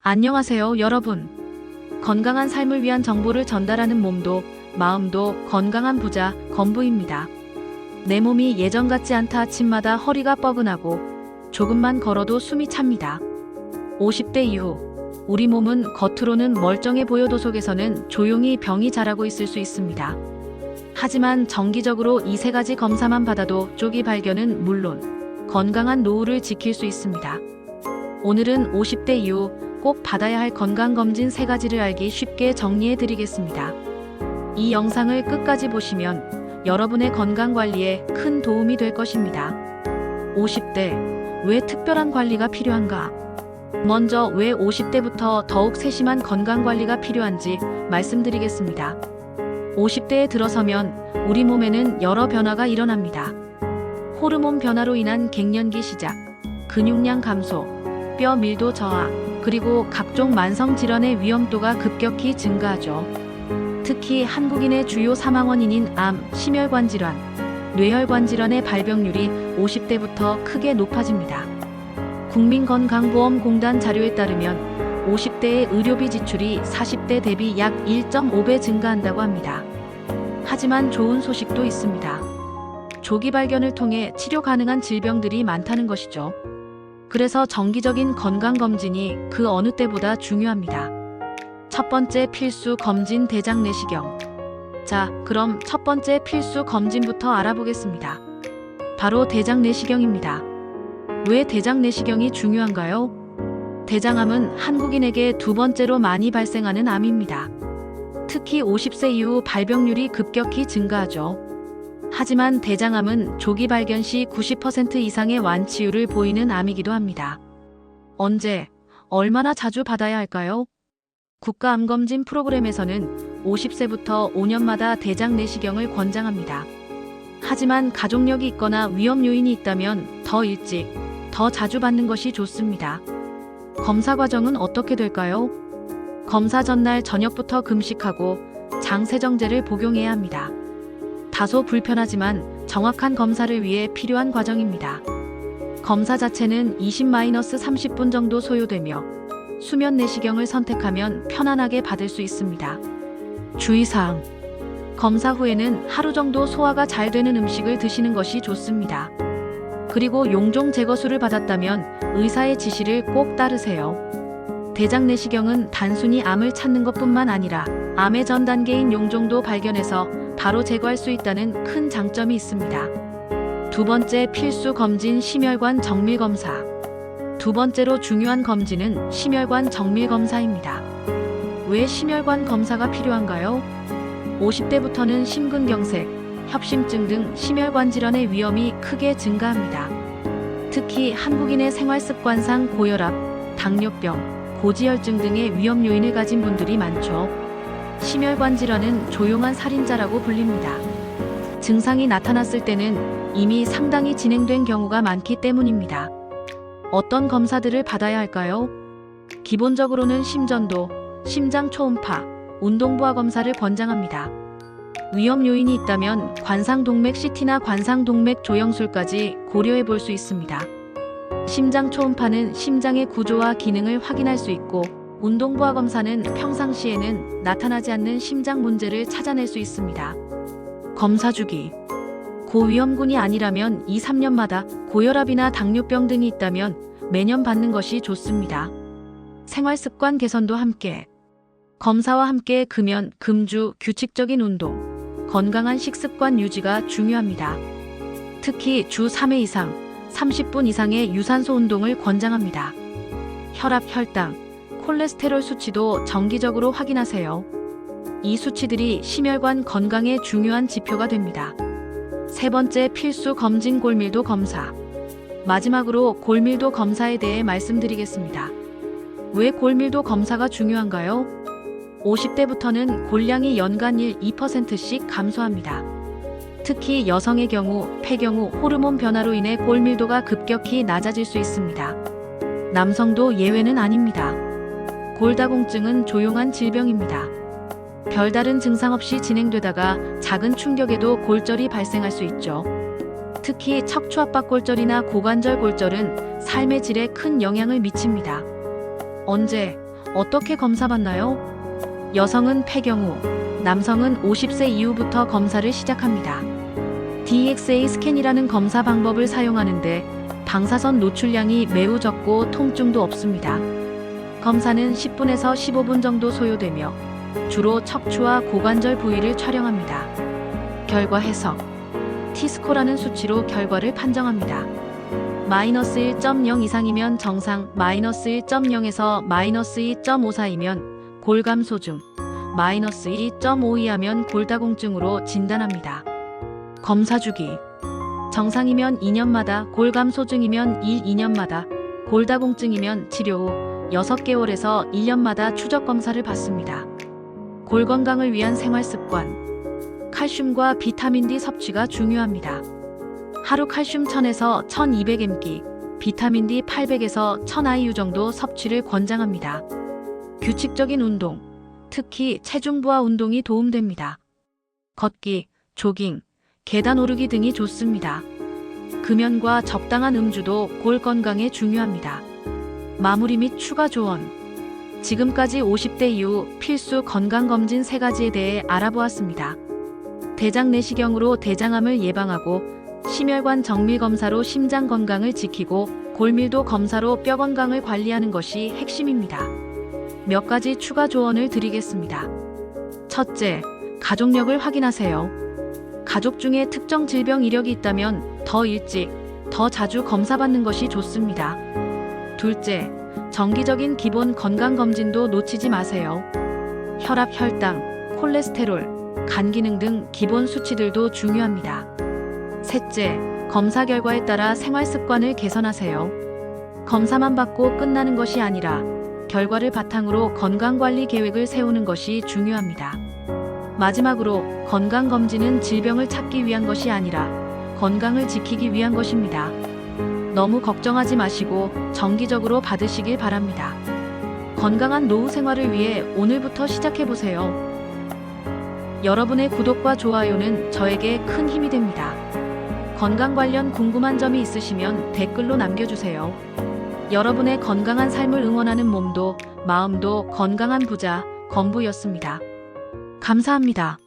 안녕하세요, 여러분. 건강한 삶을 위한 정보를 전달하는 몸도 마음도 건강한 부자 건부입니다. 내 몸이 예전 같지 않다. 아침마다 허리가 뻐근하고 조금만 걸어도 숨이 찹니다. 50대 이후 우리 몸은 겉으로는 멀쩡해 보여도 속에서는 조용히 병이 자라고 있을 수 있습니다. 하지만 정기적으로 이 세 가지 검사만 받아도 조기 발견은 물론 건강한 노후를 지킬 수 있습니다. 오늘은 50대 이후 꼭 받아야 할 건강검진 3가지를 알기 쉽게 정리해 드리겠습니다. 이 영상을 끝까지 보시면 여러분의 건강관리에 큰 도움이 될 것입니다. 50대, 왜 특별한 관리가 필요한가? 먼저 왜 50대부터 더욱 세심한 건강관리가 필요한지 말씀드리겠습니다. 50대에 들어서면 우리 몸에는 여러 변화가 일어납니다. 호르몬 변화로 인한 갱년기 시작, 근육량 감소, 뼈 밀도 저하, 그리고 각종 만성 질환의 위험도가 급격히 증가하죠. 특히 한국인의 주요 사망 원인인 암, 심혈관 질환, 뇌혈관 질환의 발병률이 50대부터 크게 높아집니다. 국민건강보험공단 자료에 따르면 50대의 의료비 지출이 40대 대비 약 1.5배 증가한다고 합니다. 하지만 좋은 소식도 있습니다. 조기 발견을 통해 치료 가능한 질병들이 많다는 것이죠. 그래서 정기적인 건강검진이 그 어느 때보다 중요합니다. 첫 번째 필수 검진 대장 내시경. 자, 그럼 첫 번째 필수 검진부터 알아보겠습니다. 바로 대장 내시경입니다. 왜 대장 내시경이 중요한가요? 대장암은 한국인에게 두 번째로 많이 발생하는 암입니다. 특히 50세 이후 발병률이 급격히 증가하죠. 하지만 대장암은 조기 발견 시 90% 이상의 완치율을 보이는 암이기도 합니다. 언제, 얼마나 자주 받아야 할까요? 국가암검진 프로그램에서는 50세부터 5년마다 대장 내시경을 권장합니다. 하지만 가족력이 있거나 위험 요인이 있다면 더 일찍, 더 자주 받는 것이 좋습니다. 검사 과정은 어떻게 될까요? 검사 전날 저녁부터 금식하고 장세정제를 복용해야 합니다. 다소 불편하지만 정확한 검사를 위해 필요한 과정입니다. 검사 자체는 20-30분 정도 소요되며 수면 내시경을 선택하면 편안하게 받을 수 있습니다. 주의사항. 검사 후에는 하루 정도 소화가 잘 되는 음식을 드시는 것이 좋습니다. 그리고 용종 제거술을 받았다면 의사의 지시를 꼭 따르세요. 대장 내시경은 단순히 암을 찾는 것뿐만 아니라 암의 전 단계인 용종도 발견해서 바로 제거할 수 있다는 큰 장점이 있습니다. 두 번째 필수 검진 심혈관 정밀 검사. 두 번째로 중요한 검진은 심혈관 정밀 검사입니다. 왜 심혈관 검사가 필요한가요? 50대부터는 심근경색, 협심증 등 심혈관 질환의 위험이 크게 증가합니다. 특히 한국인의 생활습관상 고혈압, 당뇨병, 고지혈증 등의 위험 요인을 가진 분들이 많죠. 심혈관 질환은 조용한 살인자라고 불립니다. 증상이 나타났을 때는 이미 상당히 진행된 경우가 많기 때문입니다. 어떤 검사들을 받아야 할까요? 기본적으로는 심전도, 심장 초음파, 운동부하 검사를 권장합니다. 위험 요인이 있다면 관상동맥 CT나 관상동맥 조영술까지 고려해 볼 수 있습니다. 심장 초음파는 심장의 구조와 기능을 확인할 수 있고 운동부하 검사는 평상시에는 나타나지 않는 심장 문제를 찾아낼 수 있습니다. 검사 주기. 고위험군이 아니라면 2-3년마다 고혈압이나 당뇨병 등이 있다면 매년 받는 것이 좋습니다. 생활습관 개선도 함께. 검사와 함께 금연, 금주, 규칙적인 운동, 건강한 식습관 유지가 중요합니다. 특히 주 3회 이상, 30분 이상의 유산소 운동을 권장합니다. 혈압, 혈당, 콜레스테롤 수치도 정기적으로 확인하세요. 이 수치들이 심혈관 건강에 중요한 지표가 됩니다. 세 번째 필수 검진 골밀도 검사. 마지막으로 골밀도 검사에 대해 말씀드리겠습니다. 왜 골밀도 검사가 중요한가요? 50대부터는 골량이 연간 1-2%씩 감소합니다. 특히 여성의 경우, 폐경후 호르몬 변화로 인해 골밀도가 급격히 낮아질 수 있습니다. 남성도 예외는 아닙니다. 골다공증은 조용한 질병입니다. 별다른 증상 없이 진행되다가 작은 충격에도 골절이 발생할 수 있죠. 특히 척추압박 골절이나 고관절 골절은 삶의 질에 큰 영향을 미칩니다. 언제, 어떻게 검사받나요? 여성은 폐경 후, 남성은 50세 이후부터 검사를 시작합니다. DXA 스캔이라는 검사 방법을 사용하는데 방사선 노출량이 매우 적고 통증도 없습니다. 검사는 10분에서 15분 정도 소요되며 주로 척추와 고관절 부위를 촬영합니다. 결과 해석. T스코라는 수치로 결과를 판정합니다. 마이너스 1.0 이상이면 정상, 마이너스 1.0에서 마이너스 2.5 사이면 골감소증, 마이너스 2.5 이하면 골다공증으로 진단합니다. 검사 주기. 정상이면 2년마다, 골감소증이면 2년마다, 골다공증이면 치료 후 6개월에서 1년마다 추적 검사를 받습니다. 골 건강을 위한 생활습관. 칼슘과 비타민 D 섭취가 중요합니다. 하루 칼슘 1000에서 1200mg, 비타민 D 800에서 1000IU 정도 섭취를 권장합니다. 규칙적인 운동, 특히 체중 부하 운동이 도움됩니다. 걷기, 조깅, 계단 오르기 등이 좋습니다. 금연과 적당한 음주도 골 건강에 중요합니다. 마무리 및 추가 조언. 지금까지 50대 이후 필수 건강검진 3가지에 대해 알아보았습니다. 대장 내시경으로 대장암을 예방하고, 심혈관 정밀 검사로 심장 건강을 지키고, 골밀도 검사로 뼈 건강을 관리하는 것이 핵심입니다. 몇 가지 추가 조언을 드리겠습니다. 첫째, 가족력을 확인하세요. 가족 중에 특정 질병 이력이 있다면 더 일찍, 더 자주 검사받는 것이 좋습니다. 둘째, 정기적인 기본 건강검진도 놓치지 마세요. 혈압, 혈당, 콜레스테롤, 간 기능 등 기본 수치들도 중요합니다. 셋째, 검사 결과에 따라 생활 습관을 개선하세요. 검사만 받고 끝나는 것이 아니라 결과를 바탕으로 건강관리 계획을 세우는 것이 중요합니다. 마지막으로 건강검진은 질병을 찾기 위한 것이 아니라 건강을 지키기 위한 것입니다. 너무 걱정하지 마시고 정기적으로 받으시길 바랍니다. 건강한 노후 생활을 위해 오늘부터 시작해보세요. 여러분의 구독과 좋아요는 저에게 큰 힘이 됩니다. 건강 관련 궁금한 점이 있으시면 댓글로 남겨주세요. 여러분의 건강한 삶을 응원하는 몸도 마음도 건강한 부자, 건부였습니다. 감사합니다.